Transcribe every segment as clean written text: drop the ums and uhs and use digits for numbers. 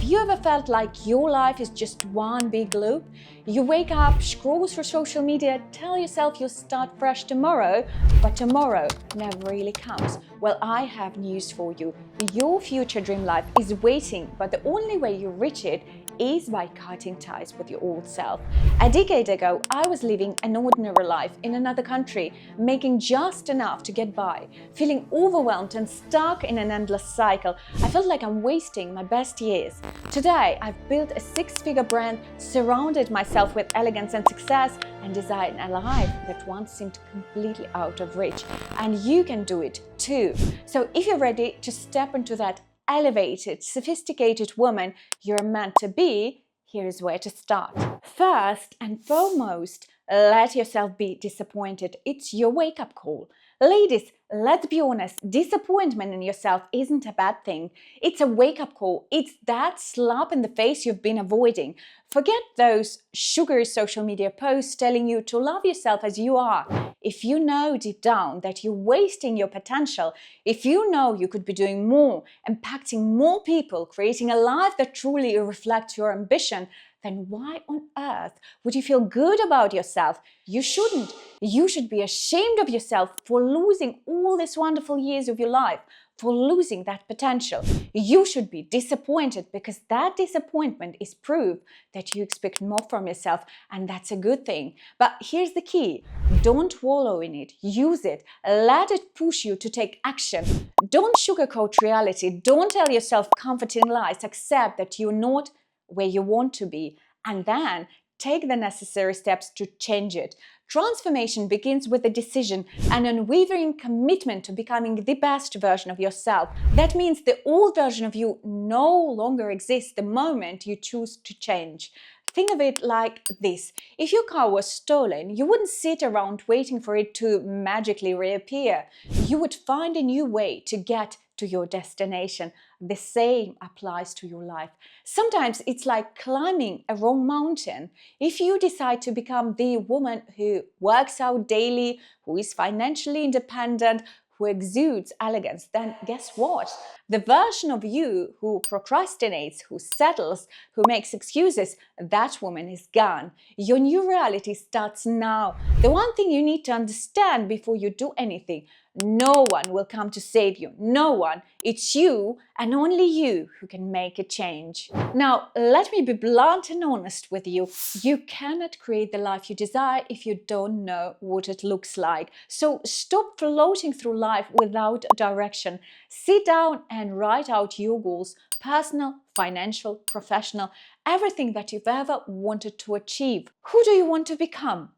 you ever felt like your life is just one big loop? You wake up, scroll through social media, tell yourself you'll start fresh tomorrow, but tomorrow never really comes. Well, I have news for you. Your future dream life is waiting, but the only way you reach it is by cutting ties with your old self. A decade ago, I was living an ordinary life in another country, making just enough to get by, feeling overwhelmed and stuck in an endless cycle. I felt like I'm wasting my best years. Today, I've built a six-figure brand, surrounded myself with elegance and success, and designed a life that once seemed completely out of reach. And you can do it too. So if you're ready to step into that elevated, sophisticated woman you're meant to be, here's where to start. First and foremost, let yourself be disappointed. It's your wake-up call. Ladies, let's be honest, disappointment in yourself isn't a bad thing. It's a wake-up call. It's that slap in the face you've been avoiding. Forget those sugary social media posts telling you to love yourself as you are. If you know deep down that you're wasting your potential, if you know you could be doing more, impacting more people, creating a life that truly reflects your ambition, then why on earth would you feel good about yourself? You shouldn't. You should be ashamed of yourself for losing all these wonderful years of your life, for losing that potential. You should be disappointed because that disappointment is proof that you expect more from yourself, and that's a good thing. But here's the key. Don't wallow in it. Use it. Let it push you to take action. Don't sugarcoat reality. Don't tell yourself comforting lies. Accept that you're not where you want to be, and then take the necessary steps to change it. Transformation begins with a decision, an unwavering commitment to becoming the best version of yourself. That means the old version of you no longer exists the moment you choose to change. Think of it like this. If your car was stolen, you wouldn't sit around waiting for it to magically reappear. You would find a new way to get to your destination. The same applies to your life. Sometimes it's like climbing a wrong mountain. If you decide to become the woman who works out daily, who is financially independent, who exudes elegance, then guess what? The version of you who procrastinates, who settles, who makes excuses, that woman is gone. Your new reality starts now. The one thing you need to understand before you do anything: no one will come to save you. No one. It's you and only you who can make a change. Now, let me be blunt and honest with you. You cannot create the life you desire if you don't know what it looks like. So stop floating through life without direction. Sit down and write out your goals, personal, financial, professional, everything that you've ever wanted to achieve. Who do you want to become?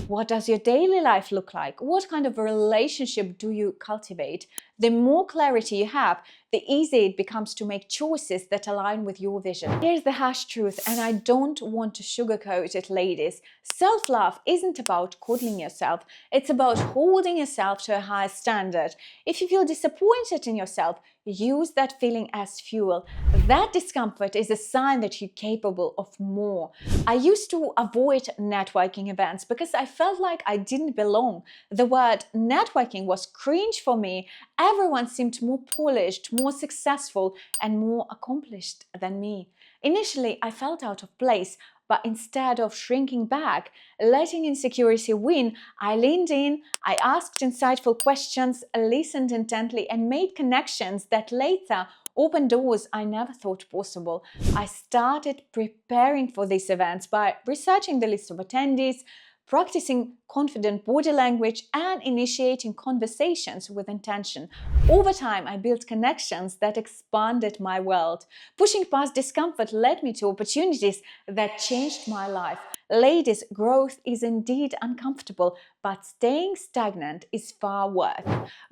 What does your daily life look like? What kind of a relationship do you cultivate? The more clarity you have, the easier it becomes to make choices that align with your vision. Here's the harsh truth, and I don't want to sugarcoat it, ladies. Self-love isn't about coddling yourself. It's about holding yourself to a high standard. If you feel disappointed in yourself, use that feeling as fuel. That discomfort is a sign that you're capable of more. I used to avoid networking events because I felt like I didn't belong. The word networking was cringe for me. Everyone seemed more polished, more successful, and more accomplished than me. Initially, I felt out of place, but instead of shrinking back, letting insecurity win, I leaned in, I asked insightful questions, listened intently, and made connections that later opened doors I never thought possible. I started preparing for these events by researching the list of attendees, practicing confident body language, and initiating conversations with intention. Over time, I built connections that expanded my world. Pushing past discomfort led me to opportunities that changed my life. Ladies, growth is indeed uncomfortable, but staying stagnant is far worse.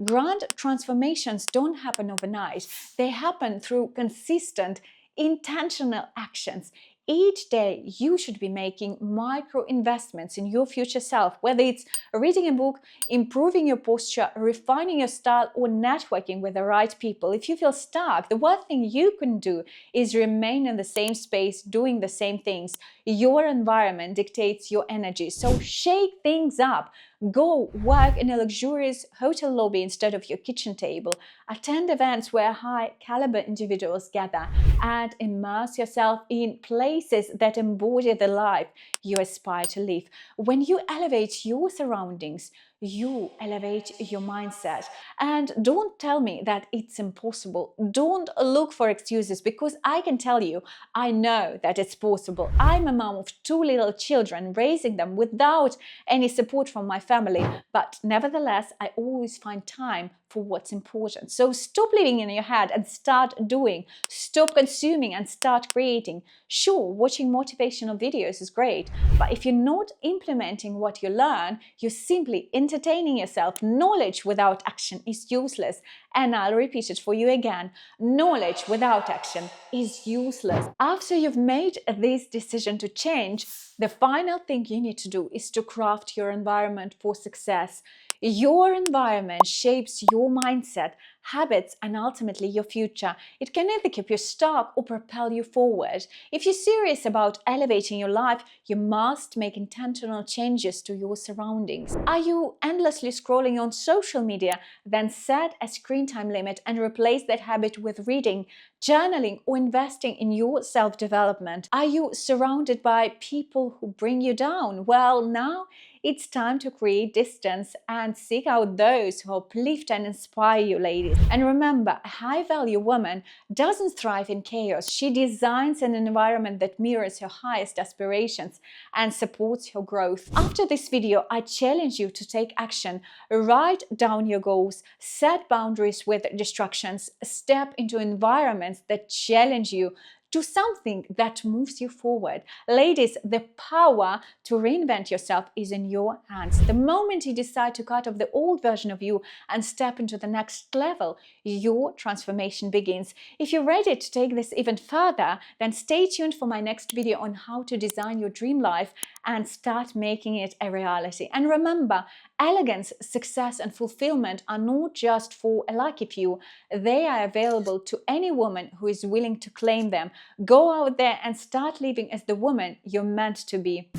Grand transformations don't happen overnight. They happen through consistent, intentional actions. Each day, you should be making micro investments in your future self, whether it's reading a book, improving your posture, refining your style, or networking with the right people. If you feel stuck, the worst thing you can do is remain in the same space, doing the same things. Your environment dictates your energy, so shake things up. Go work in a luxurious hotel lobby instead of your kitchen table. Attend events where high-caliber individuals gather, and immerse yourself in places that embody the life you aspire to live. When you elevate your surroundings, you elevate your mindset. And don't tell me that it's impossible. Don't look for excuses, because I can tell you, I know that it's possible. I'm a mom of 2 little children, raising them without any support from my family. But nevertheless, I always find time for what's important. So stop living in your head and start doing. Stop consuming and start creating. Sure, watching motivational videos is great, but if you're not implementing what you learn, you're simply entertaining yourself. Knowledge without action is useless. And I'll repeat it for you again. Knowledge without action is useless. After you've made this decision to change, the final thing you need to do is to craft your environment for success. Your environment shapes your mindset, habits, and ultimately your future. It can either keep you stuck or propel you forward. If you're serious about elevating your life, you must make intentional changes to your surroundings. Are you endlessly scrolling on social media? Then set a screen time limit and replace that habit with reading, journaling, or investing in your self-development. Are you surrounded by people who bring you down? Well, now it's time to create distance and seek out those who uplift and inspire you, ladies. And remember, a high-value woman doesn't thrive in chaos. She designs an environment that mirrors her highest aspirations and supports her growth. After this video, I challenge you to take action. Write down your goals, set boundaries with distractions, step into environments that challenge you. Do something that moves you forward. Ladies, the power to reinvent yourself is in your hands. The moment you decide to cut off the old version of you and step into the next level, your transformation begins. If you're ready to take this even further, then stay tuned for my next video on how to design your dream life and start making it a reality. And remember, elegance, success, and fulfillment are not just for a lucky few. They are available to any woman who is willing to claim them. Go out there and start living as the woman you're meant to be.